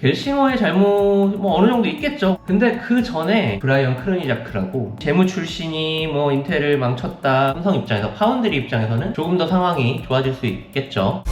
겔싱어의 잘못 뭐 어느 정도 있겠죠. 근데 그 전에 브라이언 크르니자크라고 재무 출신이 뭐 인텔을 망쳤다. 삼성 입장에서, 파운드리 입장에서는 조금 더 상황이 좋아질 수 있겠죠.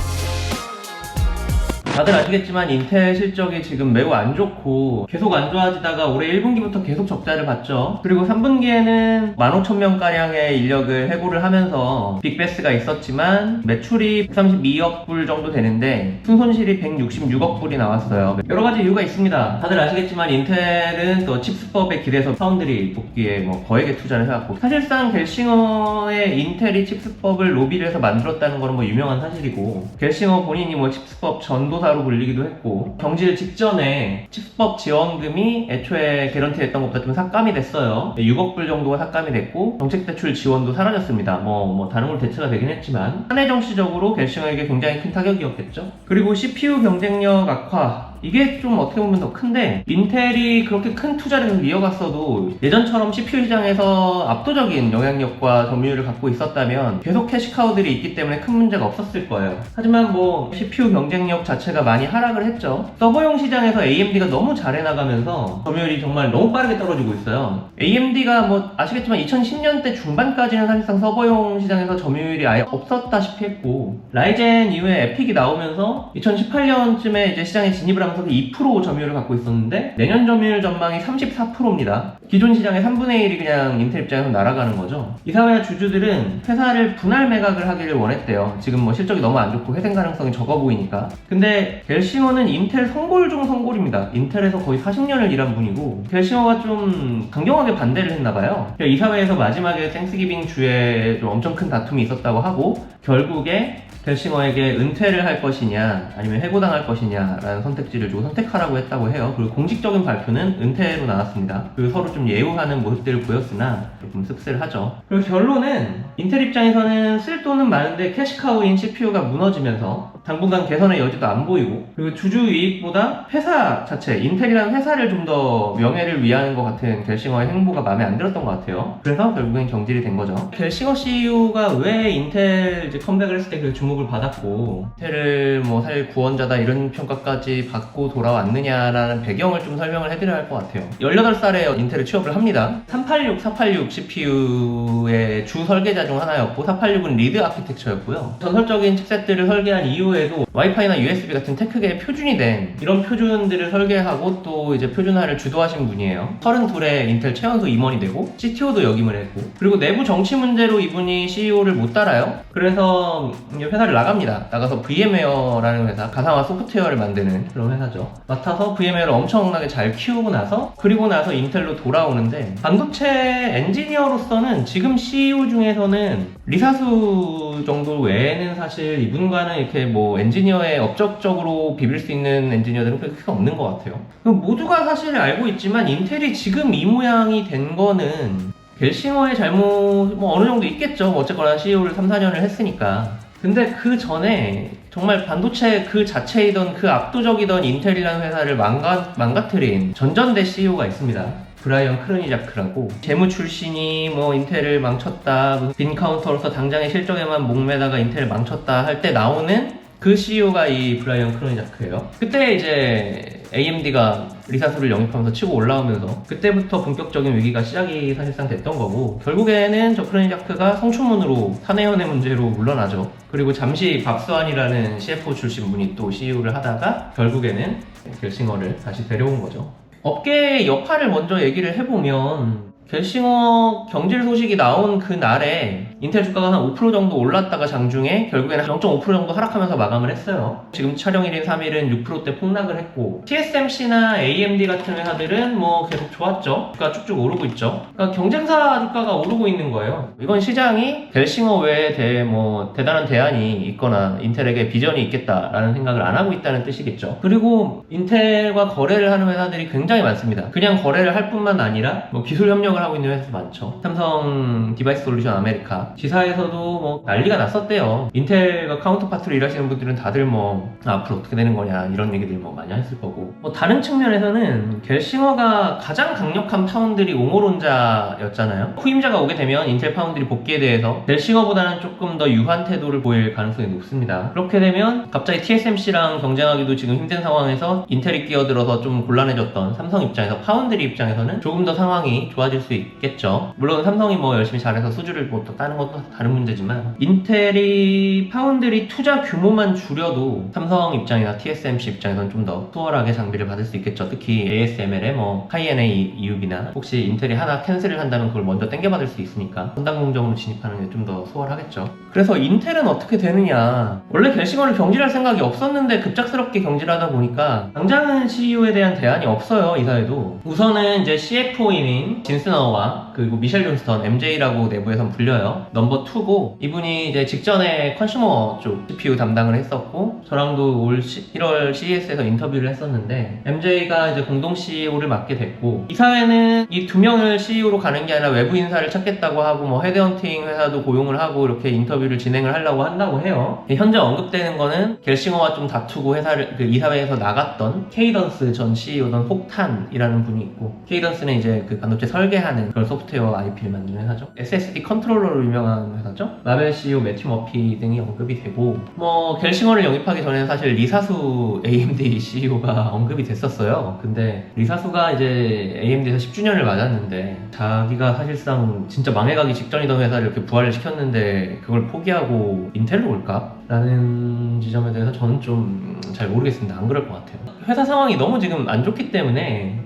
다들 아시겠지만 인텔 실적이 지금 매우 안 좋고 계속 안 좋아지다가 올해 1분기부터 계속 적자를 봤죠. 그리고 3분기에는 15,000명가량의 인력을 해고를 하면서 빅베스가 있었지만 매출이 132억 불 정도 되는데 순손실이 166억 불이 나왔어요. 여러 가지 이유가 있습니다. 다들 아시겠지만 인텔은 또 칩스법에 기대서 파운드리 복귀에 뭐 거액의 투자를 해왔고, 사실상 겔싱어의 인텔이 칩스법을 로비를 해서 만들었다는 거는 뭐 유명한 사실이고, 겔싱어 본인이 뭐 칩스법 전도사로 불리기도 했고, 경질 직전에 칩스법 지원금이 애초에 개런티했던 것보다 좀 삭감이 됐어요. 6억 불 정도가 삭감이 됐고 정책 대출 지원도 사라졌습니다. 뭐 다른 걸 대체가 되긴 했지만 한 해 정치적으로 겔싱어에게 굉장히 큰 타격이었겠죠. 그리고 CPU 경쟁력 악화, 이게 좀 어떻게 보면 더 큰데, 인텔이 그렇게 큰 투자를 이어갔어도 예전처럼 CPU 시장에서 압도적인 영향력과 점유율을 갖고 있었다면 계속 캐시카우들이 있기 때문에 큰 문제가 없었을 거예요. 하지만 뭐 CPU 경쟁력 자체가 많이 하락을 했죠. 서버용 시장에서 AMD가 너무 잘 해나가면서 점유율이 정말 너무 빠르게 떨어지고 있어요. AMD가 뭐 아시겠지만 2010년대 중반까지는 사실상 서버용 시장에서 점유율이 아예 없었다시피 했고, 라이젠 이후에 에픽이 나오면서 2018년쯤에 이제 시장에 진입을 하면서 2% 점유율을 갖고 있었는데 내년 점유율 전망이 34%입니다. 기존 시장의 3분의 1이 그냥 인텔 입장에서 날아가는 거죠. 이사회와 주주들은 회사를 분할 매각을 하기를 원했대요. 지금 뭐 실적이 너무 안 좋고 회생 가능성이 적어 보이니까. 근데 겔싱어는 인텔 성골 중 성골입니다. 인텔에서 거의 40년을 일한 분이고, 겔싱어가 좀 강경하게 반대를 했나봐요. 이사회에서 마지막에 땡스기빙 주에 좀 엄청 큰 다툼이 있었다고 하고, 결국에 겔싱어에게 은퇴를 할 것이냐 아니면 해고당할 것이냐 라는 선택지를 주고 선택하라고 했다고 해요. 그리고 공식적인 발표는 은퇴로 나왔습니다. 그리고 서로 좀 예우하는 모습들을 보였으나 조금 씁쓸하죠. 그리고 결론은 인텔 입장에서는 쓸 돈은 많은데 캐시카우인 CPU가 무너지면서 당분간 개선의 여지도 안 보이고, 그리고 주주 이익보다 회사 자체, 인텔이라는 회사를 좀 더 명예를 위하는 것 같은 겔싱어의 행보가 마음에 안 들었던 것 같아요. 그래서 결국엔 경질이 된 거죠. 겔싱어 CEO가 왜 인텔 이제 컴백을 했을 때 그 주목을 받았고 인텔을 뭐 살 구원자다 이런 평가까지 받고 돌아왔느냐라는 배경을 좀 설명을 해드려야 할 것 같아요. 18살에 인텔에 취업을 합니다. 386, 486 CPU의 주 설계자 중 하나였고, 486은 리드 아키텍처였고요. 전설적인 칩셋들을 설계한 이후에도 와이파이나 USB 같은 테크계의 표준이 된 이런 표준들을 설계하고 또 이제 표준화를 주도하신 분이에요. 32에 인텔 최연소 임원이 되고 CTO도 역임을 했고, 그리고 내부 정치 문제로 이분이 CEO를 못 달아요. 그래서 회사를 나갑니다. 나가서 VM웨어라는 회사, 가상화 소프트웨어를 만드는 그런 회사죠. 맡아서 VM웨어를 엄청나게 잘 키우고 나서, 그리고 나서 인텔로 돌아오는데, 반도체 엔지니어로서는 지금 CEO 중에서는 리사수 정도 외에는 사실 이분과는 이렇게 뭐 엔지니어에 업적적으로 비빌 수 있는 엔지니어들은 그렇게 없는 것 같아요. 모두가 사실 알고 있지만 인텔이 지금 이 모양이 된 거는 겔싱어의 잘못 뭐 어느 정도 있겠죠. 어쨌거나 CEO를 3, 4년을 했으니까. 근데 그 전에 정말 반도체 그 자체이던 그 압도적이던 인텔이라는 회사를 망가뜨린 전전대 CEO가 있습니다. 브라이언 크르니자크라고. 재무 출신이 뭐 인텔을 망쳤다, 빈 카운터로서 당장의 실적에만 목매다가 인텔을 망쳤다 할 때 나오는 그 CEO가 이 브라이언 크르니자크예요. 그때 이제 AMD가 리사수를 영입하면서 치고 올라오면서 그때부터 본격적인 위기가 시작이 사실상 됐던 거고, 결국에는 저 크르니자크가 성추문으로 사내연애 문제로 물러나죠. 그리고 잠시 박수환이라는 CFO 출신 분이 또 CEO를 하다가 결국에는 겔싱어를 다시 데려온 거죠. 업계의 여파를 먼저 얘기를 해보면, 겔싱어 경질 소식이 나온 그 날에 인텔 주가가 한 5% 정도 올랐다가 장중에 결국에는 0.5% 정도 하락하면서 마감을 했어요. 지금 촬영일인 3일은 6%대 폭락을 했고, TSMC나 AMD 같은 회사들은 뭐 계속 좋았죠. 주가 쭉쭉 오르고 있죠. 그러니까 경쟁사 주가가 오르고 있는 거예요. 이건 시장이 겔싱어 외에 뭐 대단한 대안이 있거나 인텔에게 비전이 있겠다라는 생각을 안 하고 있다는 뜻이겠죠. 그리고 인텔과 거래를 하는 회사들이 굉장히 많습니다. 그냥 거래를 할 뿐만 아니라 뭐 기술 협력을 하고 있는 회사도 많죠. 삼성 디바이스 솔루션 아메리카, 있습니다. 지사에서도 뭐 난리가 났었대요. 인텔과 카운터파트로 일하시는 분들은 다들 뭐 앞으로 어떻게 되는 거냐 이런 얘기들 뭐 많이 했을 거고, 뭐 다른 측면에서는 겔싱어가 가장 강력한 파운드리 옹호론자였잖아요. 후임자가 오게 되면 인텔 파운드리 복귀에 대해서 겔싱어보다는 조금 더 유한 태도를 보일 가능성이 높습니다. 그렇게 되면 갑자기 TSMC랑 경쟁하기도 지금 힘든 상황에서 인텔이 끼어들어서 좀 곤란해졌던 삼성 입장에서, 파운드리 입장에서는 조금 더 상황이 좋아질 수 있겠죠. 물론 삼성이 뭐 열심히 잘해서 수주를 뭐 또 따는 것도 다른 문제지만, 인텔이 파운드리 투자 규모만 줄여도 삼성 입장이나 TSMC 입장에서는 좀 더 수월하게 장비를 받을 수 있겠죠. 특히 ASML의 뭐 High-NA EUV나 혹시 인텔이 하나 캔슬을 한다면 그걸 먼저 땡겨받을 수 있으니까 선당 공정으로 진입하는 게 좀 더 수월하겠죠. 그래서 인텔은 어떻게 되느냐, 원래 겔싱어를 경질할 생각이 없었는데 급작스럽게 경질하다 보니까 당장은 CEO에 대한 대안이 없어요. 이사회도 우선은 이제 CFO인 진스너와 그리고 미셸 존스턴, MJ라고 내부에선 불려요. 넘버 2고, 이분이 이제 직전에 컨슈머 쪽 CPU 담당을 했었고, 저랑도 올 1월 CES에서 인터뷰를 했었는데, MJ가 이제 공동 CEO를 맡게 됐고, 이사회는 이 두 명을 CEO로 가는 게 아니라 외부 인사를 찾겠다고 하고, 뭐 헤드헌팅 회사도 고용을 하고 이렇게 인터뷰를 진행을 하려고 한다고 해요. 현재 언급되는 거는 겔싱어와 좀 다투고 회사를 그 이사회에서 나갔던 케이던스 전 CEO던 혹탄이라는 분이 있고, 케이던스는 이제 그 반도체 설계하는 그런 소프트웨어 IP를 만드는 회사죠. SSD 컨트롤러로 유명한 회사죠. 마벨 CEO 매튜 머피 등이 언급이 되고, 뭐 겔싱어를 영입하기 전에는 사실 리사수 AMD CEO가 언급이 됐었어요. 근데 리사수가 이제 AMD에서 10주년을 맞았는데, 자기가 사실상 진짜 망해가기 직전이던 회사를 이렇게 부활을 시켰는데 그걸 포기하고 인텔로 올까? 라는 지점에 대해서 저는 좀 잘 모르겠습니다. 안 그럴 것 같아요. 회사 상황이 너무 지금 안 좋기 때문에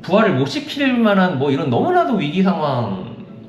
부활을 못 시킬 만한 뭐 이런 너무나도 위기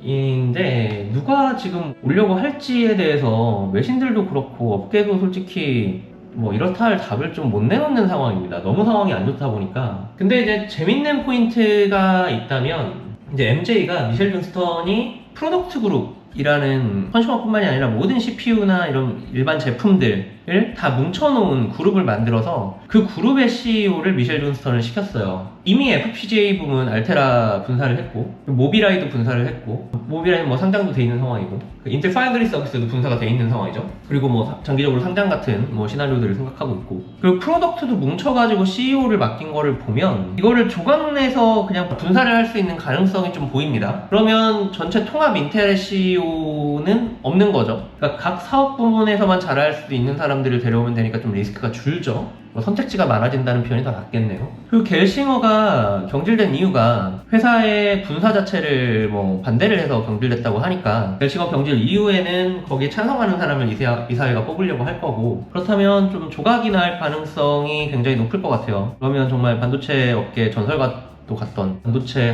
상황인데, 누가 지금 오려고 할지에 대해서 외신들도 그렇고 업계도 솔직히 뭐 이렇다 할 답을 좀 못 내놓는 상황입니다. 너무 상황이 안 좋다 보니까. 근데 이제 재밌는 포인트가 있다면, 이제 MJ가 미셸 존스턴이 프로덕트 그룹이라는 컨슈머뿐만이 아니라 모든 CPU나 이런 일반 제품들을 다 뭉쳐놓은 그룹을 만들어서 그 그룹의 CEO를 미셸 존스턴을 시켰어요. 이미 FPGA 부문 알테라 분사를 했고, 모비라이도 분사를 했고, 모비라이는 뭐 상장도 돼 있는 상황이고, 인텔 파이어그리 서비스도 분사가 돼 있는 상황이죠. 그리고 뭐 장기적으로 상장 같은 뭐 시나리오들을 생각하고 있고, 그리고 프로덕트도 뭉쳐가지고 CEO를 맡긴 거를 보면 이거를 조각내서 그냥 분사를 할 수 있는 가능성이 좀 보입니다. 그러면 전체 통합 인텔의 CEO는 없는 거죠. 그러니까 각 사업 부문에서만 잘할 수도 있는 사람들을 데려오면 되니까 좀 리스크가 줄죠. 선택지가 많아진다는 표현이 더 낫겠네요. 그리고 겔싱어가 경질된 이유가 회사의 분사 자체를 뭐 반대를 해서 경질됐다고 하니까, 겔싱어 경질 이후에는 거기에 찬성하는 사람을 이사회가 뽑으려고 할 거고, 그렇다면 좀 조각이 날 가능성이 굉장히 높을 것 같아요. 그러면 정말 반도체 업계 전설과도 같던,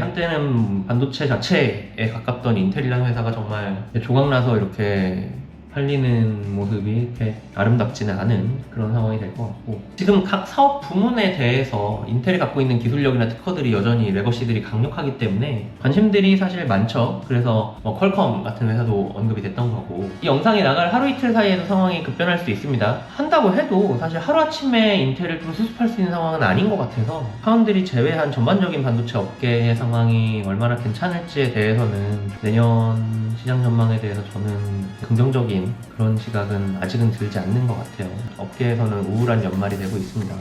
한때는 반도체 자체에 가깝던 인텔이라는 회사가 정말 조각나서 이렇게 팔리는 모습이 이렇게 아름답지는 않은 그런 상황이 될 것 같고, 지금 각 사업 부문에 대해서 인텔이 갖고 있는 기술력이나 특허들이 여전히 레거시들이 강력하기 때문에 관심들이 사실 많죠. 그래서 뭐 퀄컴 같은 회사도 언급이 됐던 거고, 이 영상이 나갈 하루 이틀 사이에도 상황이 급변할 수 있습니다. 한다고 해도 사실 하루아침에 인텔을 좀 수습할 수 있는 상황은 아닌 것 같아서, 파운드리 제외한 전반적인 반도체 업계의 상황이 얼마나 괜찮을지에 대해서는 내년 시장 전망에 대해서 저는 긍정적인 그런 시각은 아직은 들지 않는 것 같아요. 업계에서는 우울한 연말이 되고 있습니다.